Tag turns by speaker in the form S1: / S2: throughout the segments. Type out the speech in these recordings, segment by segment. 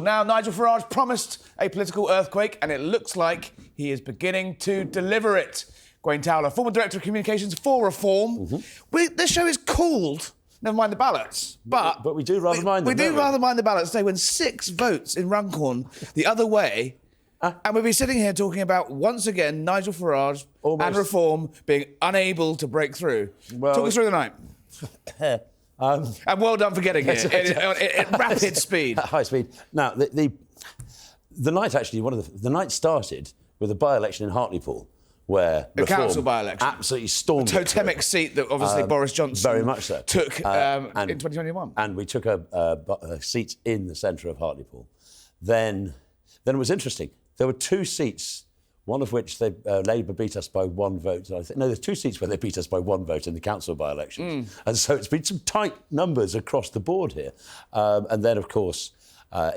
S1: Now, Nigel Farage promised a political earthquake, and it looks like he is beginning to deliver it. Gawain Towler, former Director of Communications for Reform. This show is called Never Mind the Ballots, but
S2: we do rather mind them.
S1: We do rather mind the ballots. They win 6 votes in Runcorn the other way. And we'll be sitting here talking about, once again, Nigel Farage and Reform being unable to break through. Talk us through the night. And well done for getting it at rapid speed.
S2: At high speed. Now, the night actually, the night started with a by-election in Hartlepool, where
S1: the council by-election
S2: absolutely stormed.
S1: A totemic seat that obviously Boris Johnson
S2: very much so
S1: took in 2021.
S2: And we took a seat in the centre of Hartlepool. Then it was interesting. There were 2 seats. One of which Labour beat us by 1 vote. There's 2 seats where they beat us by 1 vote in the council by-elections. And so it's been some tight numbers across the board here. And then, of course,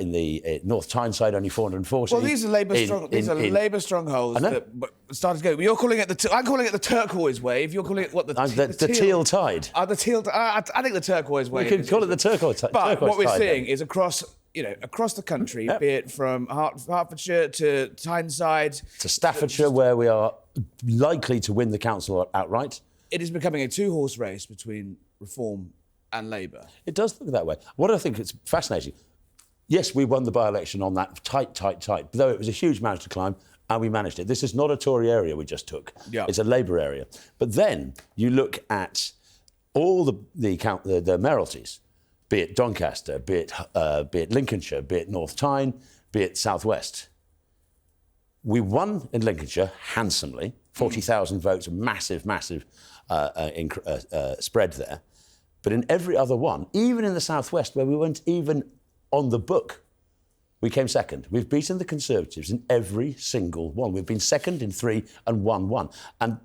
S2: in the North Tyneside, only 440.
S1: Well, these are Labour strongholds that started to go. I'm calling it the turquoise wave. You're calling it what?
S2: The teal tide.
S1: The teal. I think the turquoise wave.
S2: You could call it the turquoise tide.
S1: But what we're seeing is across the country, be it from Hertfordshire to Tyneside
S2: to Staffordshire, where we are likely to win the council outright.
S1: It is becoming a 2-horse race between Reform and Labour.
S2: It does look that way. What I think is fascinating. Yes, we won the by-election on that tight, though it was a huge mountain to climb, and we managed it. This is not a Tory area we just took. Yeah. It's a Labour area. But then you look at all the mayoralties, be it Doncaster, be it Lincolnshire, be it North Tyne, be it South West. We won in Lincolnshire handsomely, 40,000 votes, massive spread there. But in every other one, even in the South West, where we weren't even on the book, we came second. We've beaten the Conservatives in every single one. We've been second in 3 and won 1. And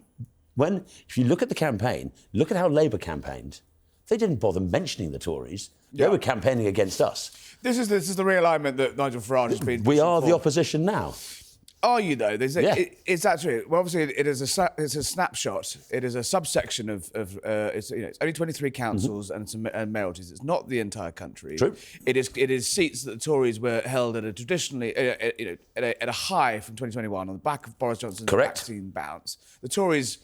S2: if you look at the campaign, look at how Labour campaigned. They didn't bother mentioning the Tories. They were campaigning against us.
S1: This is the realignment that Nigel Farage has been.
S2: We are the opposition now.
S1: Are you though? Is that true? Well, obviously, it's a snapshot. It is a subsection of it's only 23 councils and some mayoralties. It's not the entire country.
S2: True.
S1: It is seats that the Tories were held at a traditionally at a high from 2021 on the back of Boris Johnson's vaccine bounce. The Tories,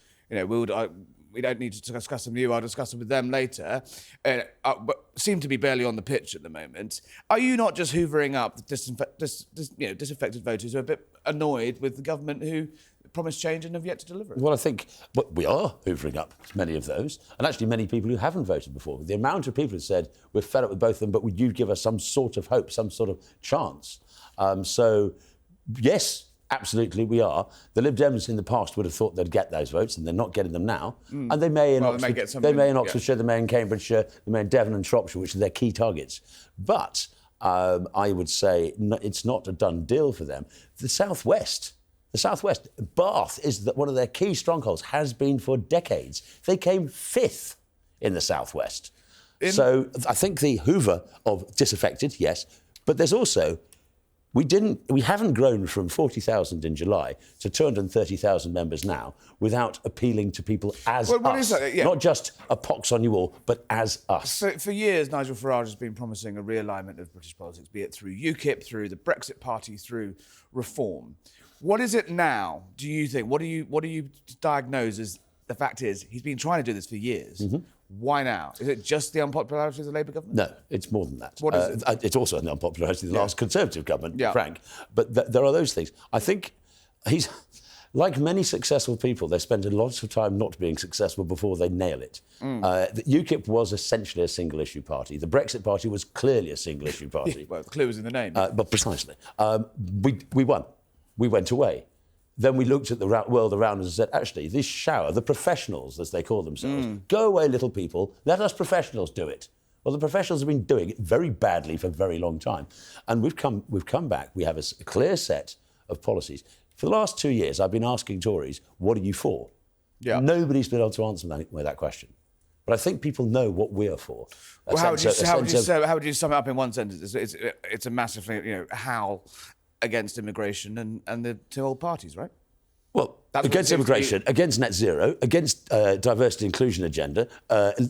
S1: we don't need to discuss them with you. I'll discuss them with them later. But seem to be barely on the pitch at the moment. Are you not just hoovering up disaffected voters who are a bit annoyed with the government who promised change and have yet to deliver it?
S2: Well, I think we are hoovering up many of those, and actually many people who haven't voted before. The amount of people who said, we're fed up with both of them, but would you give us some sort of hope, some sort of chance? So, yes, absolutely, we are. The Lib Dems in the past would have thought they'd get those votes, and they're not getting them now. And they may in Oxfordshire, they may in Cambridgeshire, they may in Devon and Shropshire, which are their key targets. But I would say it's not a done deal for them. The South West, Bath is one of their key strongholds, has been for decades. They came 5th in the South West. So I think the hoover of disaffected, yes, but there's also we haven't grown from 40,000 in July to 230,000 members now without appealing to people as us. Not just a pox on you all, but as us.
S1: So for years, Nigel Farage has been promising a realignment of British politics, be it through UKIP, through the Brexit Party, through Reform. What is it now, do you think? What do you diagnose as the fact is he's been trying to do this for years? Why now? Is it just the unpopularity of the Labour government?
S2: No, it's more than that.
S1: What is it?
S2: It's also the unpopularity of the last Conservative government, Frank. But there are those things. I think he's, like many successful people, they spend a lot of time not being successful before they nail it. UKIP was essentially a single-issue party. The Brexit Party was clearly a single-issue party.
S1: Well, the clue was in the name.
S2: But precisely. We won. We went away. Then we looked at the world around us and said, actually, this shower, the professionals, as they call themselves, go away, little people, let us professionals do it. Well, the professionals have been doing it very badly for a very long time. And we've come back. We have a clear set of policies. For the last 2 years, I've been asking Tories, what are you for? Yeah. Nobody's been able to answer that question. But I think people know what we're for.
S1: Well, how would you sum it up in one sentence? It's a massively, howl against immigration and the 2 old parties, right?
S2: Well, against immigration, against net zero, against diversity inclusion agenda,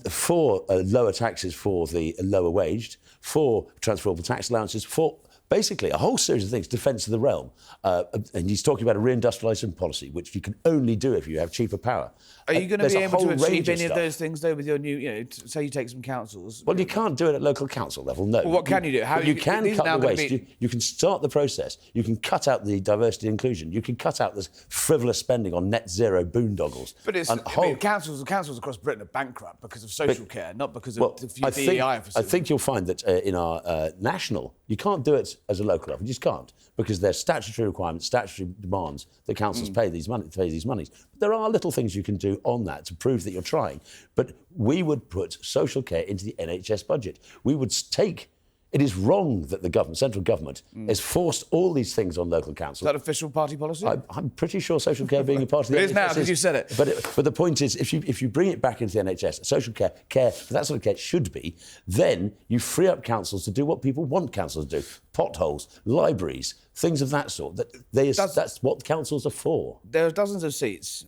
S2: for lower taxes for the lower waged, for transferable tax allowances, for basically a whole series of things, defence of the realm. And he's talking about a reindustrialisation policy, which you can only do if you have cheaper power.
S1: Are you going to
S2: There's
S1: be
S2: a
S1: able to
S2: whole
S1: achieve
S2: range
S1: any of
S2: stuff.
S1: those things, though, with your new, say you take some councils?
S2: Well, you can't do it at local council level, no.
S1: Well, what can you do?
S2: But you can
S1: these are now
S2: cut the
S1: gonna
S2: waste.
S1: be-
S2: You can start the process. You can cut out the diversity and inclusion. You can cut out this frivolous spending on net zero boondoggles.
S1: But it's, councils across Britain are bankrupt because of social care, not because of a few DEI facilities.
S2: I think you'll find that in our national, you can't do it as a local level. You just can't, because there's statutory requirements, statutory demands that councils pay these monies. But there are little things you can do on that to prove that you're trying. But we would put social care into the NHS budget. We would take. It is wrong that the central government has forced all these things on local councils.
S1: Is that official party policy?
S2: I'm pretty sure social care being a part of the NHS.
S1: It is now, because you said it.
S2: But the point is, if you bring it back into the NHS, social care, that sort of care should be, then you free up councils to do what people want councils to do. Potholes, libraries, things of that sort. That's what councils are for.
S1: There are dozens of seats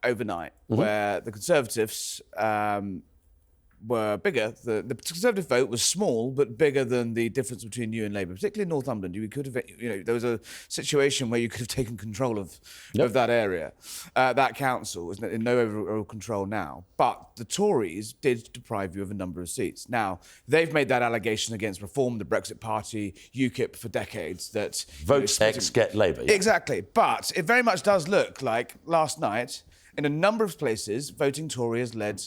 S1: overnight where the Conservatives were bigger. The Conservative vote was small, but bigger than the difference between you and Labour, particularly in Northumberland. You could have, there was a situation where you could have taken control of that area. That council is in no overall control now. But the Tories did deprive you of a number of seats. Now, they've made that allegation against Reform, the Brexit Party, UKIP for decades, that...
S2: Vote X, get Labour. Yeah.
S1: Exactly. But it very much does look like last night, in a number of places, voting Tory has led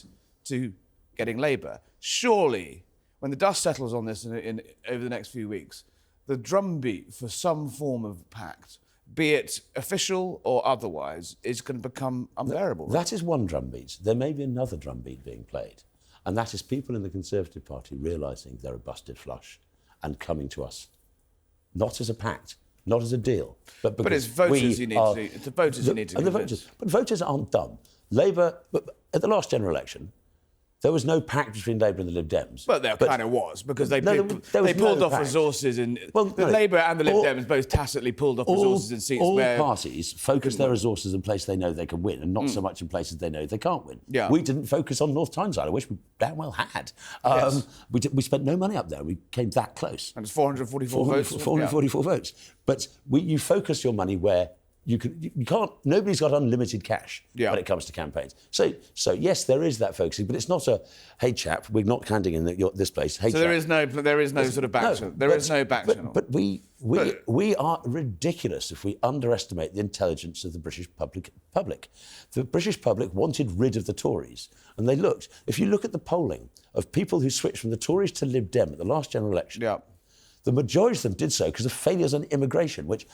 S1: to getting Labour. Surely, when the dust settles on this over the next few weeks, the drumbeat for some form of pact, be it official or otherwise, is going to become unbearable.
S2: That is one drumbeat. There may be another drumbeat being played, and that is people in the Conservative Party realising they're a busted flush and coming to us, not as a pact, not as a deal, but because
S1: it's voters you need to. It's the voters you need to.
S2: But voters aren't dumb. Labour, at the last general election, there was no pact between Labour and the Lib Dems.
S1: But there kind of was, because they
S2: there
S1: pulled off resources in... Labour and the Lib Dems both tacitly pulled off resources in seats where...
S2: All parties focus their resources in places they know they can win, and not so much in places they know they can't win.
S1: Yeah.
S2: We didn't focus on North Tyneside. I wish we damn well had.
S1: Yes.
S2: We spent no money up there. We came that close.
S1: And it's 444 votes.
S2: 444 votes. But you focus your money where... You can't. Nobody's got unlimited cash when it comes to campaigns. So yes, there is that focusing, but it's not a hey chap, we're not handing in this place. Hey,
S1: so
S2: chap.
S1: there is no sort of back channel. There is no back channel.
S2: But we are ridiculous if we underestimate the intelligence of the British public. The British public wanted rid of the Tories, and they looked. If you look at the polling of people who switched from the Tories to Lib Dem at the last general election, the majority of them did so because of failures on immigration, which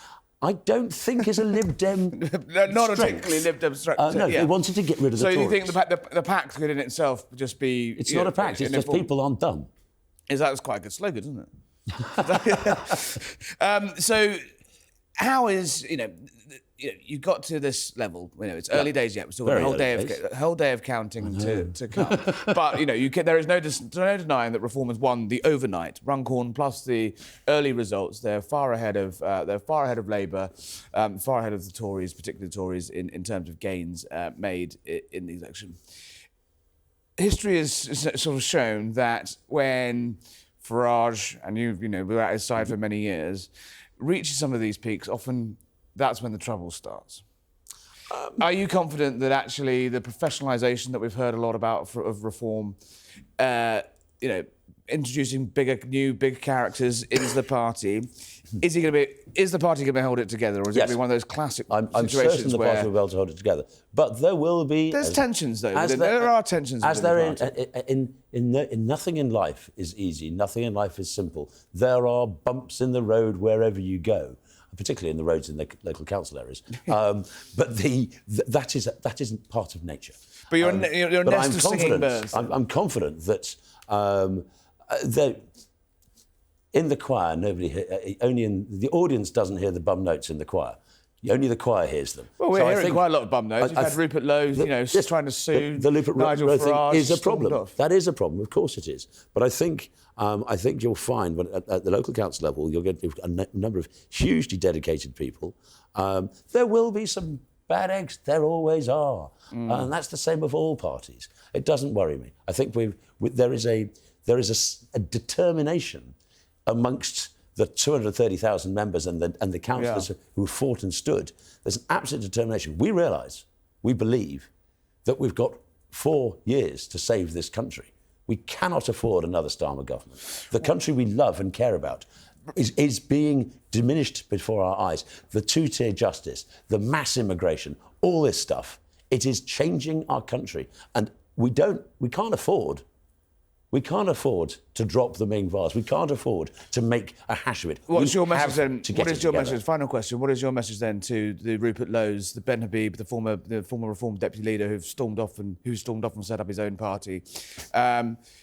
S2: I don't think is a Lib Dem
S1: not a particularly Lib Dem strength.
S2: No, they wanted to get rid of the Tories.
S1: So you think the pact could in itself just be...
S2: It's not a pact, it's just people aren't dumb.
S1: That's quite a good slogan, isn't it? So how is, you got to this level, it's early days yet, we're still got a whole day of counting to come. But, there is no denying that Reform has won the overnight. Runcorn plus the early results, they're far ahead of Labour, far ahead of the Tories, particularly the Tories, in terms of gains made in the election. History has sort of shown that when Farage, and we were at his side for many years, reaches some of these peaks, often that's when the trouble starts. Are you confident that actually the professionalisation that we've heard a lot about of Reform, introducing big characters into the party, is the party going to hold it together, or is it going to be one of those classic situations
S2: I'm certain the party will be able to hold it together. But there will be...
S1: There's tensions, though. There are tensions.
S2: As there in nothing in life is easy. Nothing in life is simple. There are bumps in the road wherever you go, particularly in the roads in the local council areas. But that isn't part of nature.
S1: But you're a nest of singing birds.
S2: I'm confident that in the choir, the audience doesn't hear the bum notes in the choir. Only the choir hears them.
S1: Well, we're hearing quite a lot of bum notes. We've had Rupert Lowe, trying to sue
S2: the Rupert
S1: Nigel
S2: Lowe
S1: Farage.
S2: Thing is a problem. That is a problem, of course it is. But I think you'll find at the local council level, you'll get a number of hugely dedicated people. There will be some bad eggs. There always are, and that's the same of all parties. It doesn't worry me. I think there is a determination amongst the 230,000 members and the councillors who fought and stood, there's an absolute determination. We realise, we believe, that we've got 4 years to save this country. We cannot afford another Starmer government. The country we love and care about is being diminished before our eyes. The two-tier justice, the mass immigration, all this stuff, it is changing our country. And we can't afford to drop the Ming vase. We can't afford to make a hash of it.
S1: What's your message then? What is your message? Final question. What is your message then to the Rupert Lowes, the Ben Habib, the former Reform deputy leader who stormed off and set up his own party?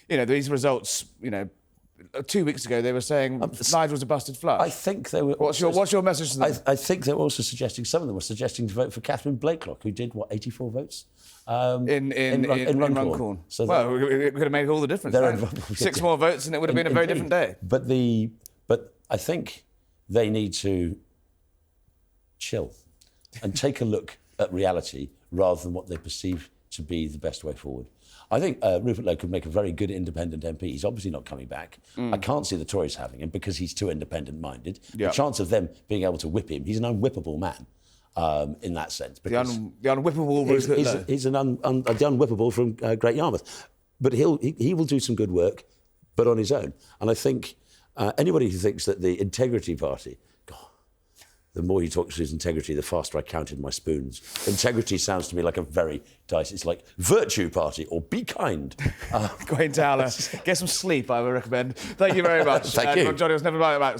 S1: These results. 2 weeks ago they were saying Nigel's a busted flush.
S2: I think they were.
S1: What's your message to them?
S2: I think they were also suggesting. Some of them were suggesting to vote for Catherine Blakelock, who did 84 votes. In Runcorn.
S1: So it could have made all the difference. Right? 6 more votes and it would have been a very different day.
S2: But I think they need to chill and take a look at reality rather than what they perceive to be the best way forward. I think Rupert Lowe could make a very good independent MP. He's obviously not coming back. I can't see the Tories having him because he's too independent-minded. The chance of them being able to whip him, he's an unwhippable man. In that sense.
S1: The unwhippable Rupert Lowe.
S2: He's the unwhippable from Great Yarmouth. But he will do some good work, but on his own. And I think anybody who thinks that the Integrity Party, God, the more he talks to his integrity, the faster I counted my spoons. Integrity sounds to me like a very dicey. It's like Virtue Party or Be Kind.
S1: Gawain Towler, get some sleep, I would recommend. Thank you very much.
S2: Thank you.
S1: Johnny was never about